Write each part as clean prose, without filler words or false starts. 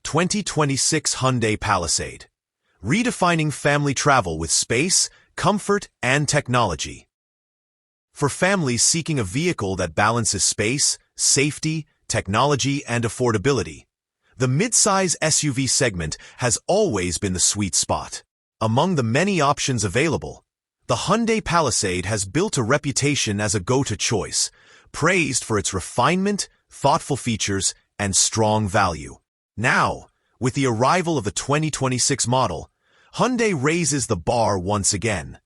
2026 Hyundai Palisade. Redefining family travel with space, comfort, and technology. For families seeking a vehicle that balances space, safety, technology, and affordability, the midsize SUV segment has always been the sweet spot. Among the many options available, the Hyundai Palisade has built a reputation as a go-to choice, praised for its refinement, thoughtful features, and strong value. Now, with the arrival of the 2026 model, Hyundai raises the bar once again,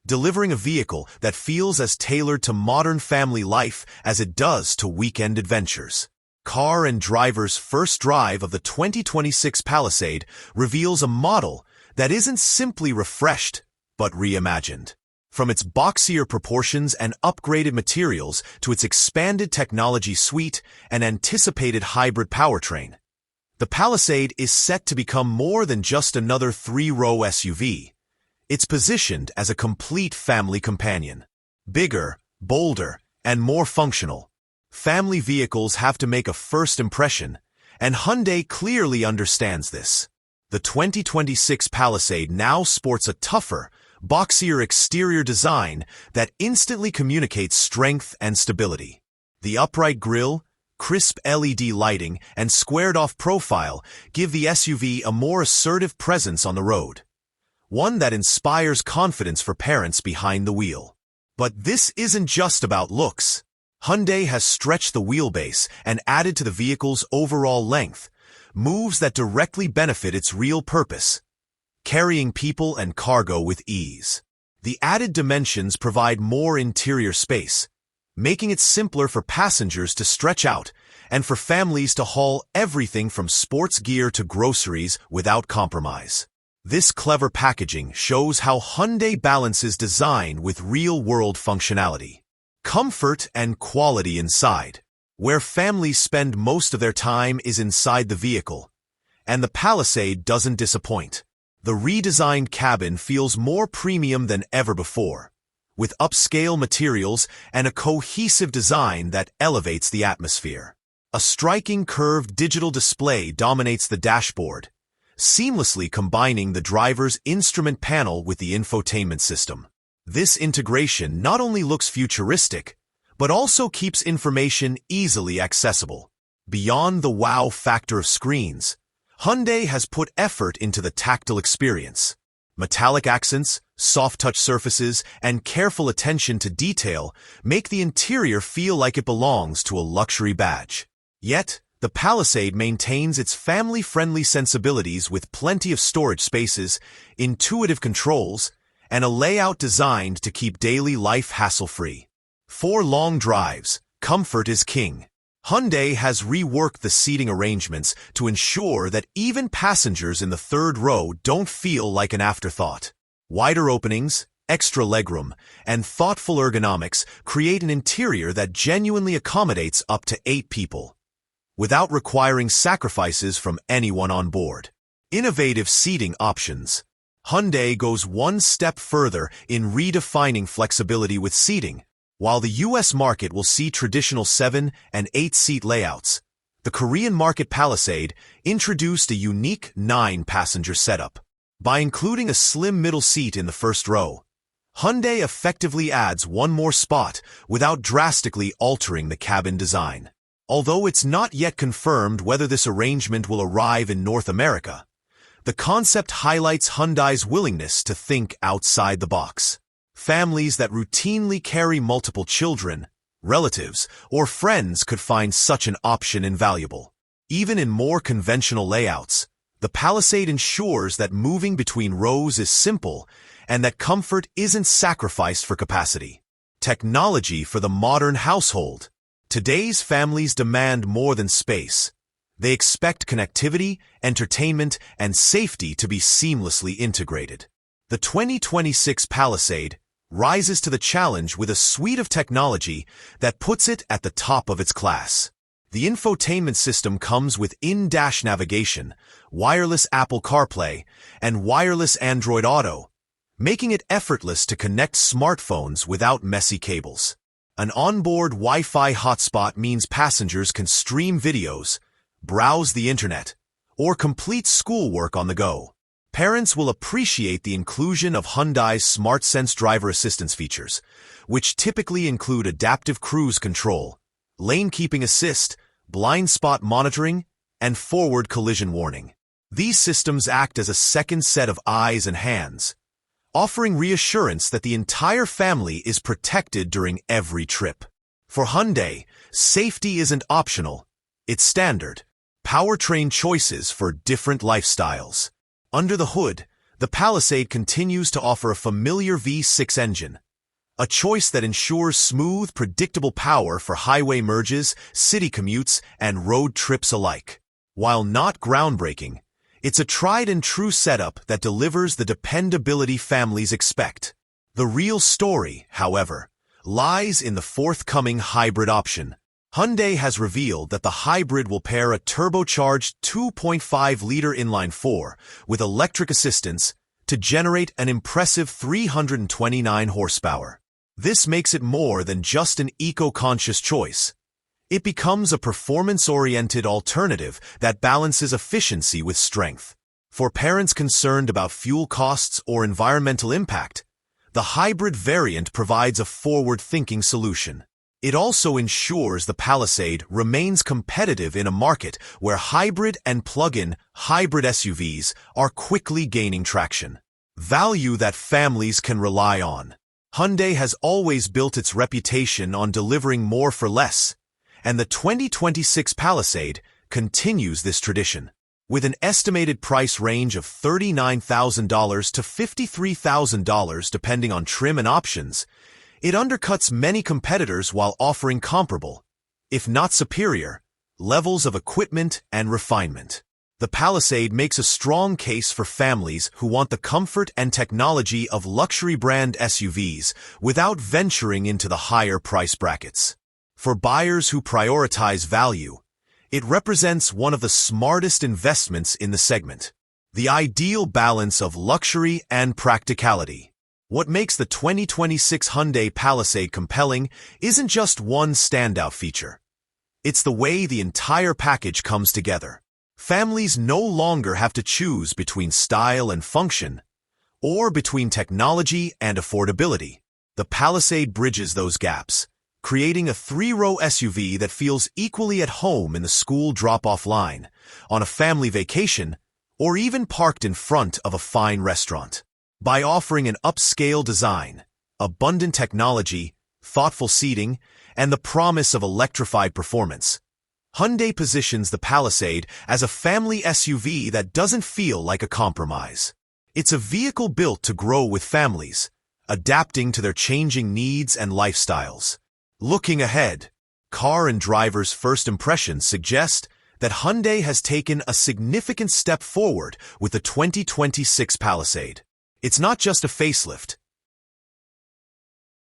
delivering a vehicle that feels as tailored to modern family life as it does to weekend adventures. Car and Driver's first drive of the 2026 Palisade reveals a model that isn't simply refreshed, but reimagined. From its boxier proportions and upgraded materials to its expanded technology suite and anticipated hybrid powertrain, the Palisade is set to become more than just another three-row SUV. It's positioned as a complete family companion. Bigger, bolder, and more functional, family vehicles have to make a first impression, and Hyundai clearly understands this. The 2026 Palisade now sports a tougher, boxier exterior design that instantly communicates strength and stability. The upright grille, crisp LED lighting, and squared-off profile give the SUV a more assertive presence on the road, one that inspires confidence for parents behind the wheel. But this isn't just about looks. Hyundai has stretched the wheelbase and added to the vehicle's overall length, moves that directly benefit its real purpose: carrying people and cargo with ease. The added dimensions provide more interior space, making it simpler for passengers to stretch out and for families to haul everything from sports gear to groceries without compromise. This clever packaging shows how Hyundai balances design with real-world functionality. Comfort and quality inside. Where families spend most of their time is inside the vehicle, and the Palisade doesn't disappoint. The redesigned cabin feels more premium than ever before, with upscale materials and a cohesive design that elevates the atmosphere. A striking curved digital display dominates the dashboard, seamlessly combining the driver's instrument panel with the infotainment system. This integration not only looks futuristic, but also keeps information easily accessible. Beyond the wow factor of screens, Hyundai has put effort into the tactile experience. Metallic accents, soft-touch surfaces, and careful attention to detail make the interior feel like it belongs to a luxury badge. Yet, the Palisade maintains its family-friendly sensibilities with plenty of storage spaces, intuitive controls, and a layout designed to keep daily life hassle-free. For long drives, comfort is king. Hyundai has reworked the seating arrangements to ensure that even passengers in the third row don't feel like an afterthought. Wider openings, extra legroom, and thoughtful ergonomics create an interior that genuinely accommodates up to 8 people, without requiring sacrifices from anyone on board. Innovative seating options. Hyundai goes one step further in redefining flexibility with seating. While the U.S. market will see traditional 7- and 8-seat layouts, the Korean market Palisade introduced a unique 9-passenger setup. By including a slim middle seat in the first row, Hyundai effectively adds one more spot without drastically altering the cabin design. Although it's not yet confirmed whether this arrangement will arrive in North America, the concept highlights Hyundai's willingness to think outside the box. Families that routinely carry multiple children, relatives, or friends could find such an option invaluable. Even in more conventional layouts, the Palisade ensures that moving between rows is simple and that comfort isn't sacrificed for capacity. Technology for the modern household. Today's families demand more than space. They expect connectivity, entertainment, and safety to be seamlessly integrated. The 2026 Palisade rises to the challenge with a suite of technology that puts it at the top of its class. The infotainment system comes with in-dash navigation, wireless Apple CarPlay, and wireless Android Auto, making it effortless to connect smartphones without messy cables. An onboard Wi-Fi hotspot means passengers can stream videos, browse the internet, or complete schoolwork on the go. Parents will appreciate the inclusion of Hyundai's SmartSense driver assistance features, which typically include adaptive cruise control, lane keeping assist, blind spot monitoring, and forward collision warning. These systems act as a second set of eyes and hands, offering reassurance that the entire family is protected during every trip. For Hyundai, safety isn't optional, it's standard. Powertrain choices for different lifestyles. Under the hood, the Palisade continues to offer a familiar V6 engine, a choice that ensures smooth, predictable power for highway merges, city commutes, and road trips alike. While not groundbreaking, it's a tried-and-true setup that delivers the dependability families expect. The real story, however, lies in the forthcoming hybrid option. Hyundai has revealed that the hybrid will pair a turbocharged 2.5-liter inline-4 with electric assistance to generate an impressive 329 horsepower. This makes it more than just an eco-conscious choice. It becomes a performance-oriented alternative that balances efficiency with strength. For parents concerned about fuel costs or environmental impact, the hybrid variant provides a forward-thinking solution. It also ensures the Palisade remains competitive in a market where hybrid and plug-in hybrid SUVs are quickly gaining traction. Value that families can rely on. Hyundai has always built its reputation on delivering more for less, and the 2026 Palisade continues this tradition. With an estimated price range of $39,000 to $53,000 depending on trim and options, it undercuts many competitors while offering comparable, if not superior, levels of equipment and refinement. The Palisade makes a strong case for families who want the comfort and technology of luxury brand SUVs without venturing into the higher price brackets. For buyers who prioritize value, it represents one of the smartest investments in the segment. The ideal balance of luxury and practicality. What makes the 2026 Hyundai Palisade compelling isn't just one standout feature. It's the way the entire package comes together. Families no longer have to choose between style and function, or between technology and affordability. The Palisade bridges those gaps, creating a three-row SUV that feels equally at home in the school drop-off line, on a family vacation, or even parked in front of a fine restaurant. By offering an upscale design, abundant technology, thoughtful seating, and the promise of electrified performance, Hyundai positions the Palisade as a family SUV that doesn't feel like a compromise. It's a vehicle built to grow with families, adapting to their changing needs and lifestyles. Looking ahead, car and drivers' first impressions suggest that Hyundai has taken a significant step forward with the 2026 Palisade. It's not just a facelift,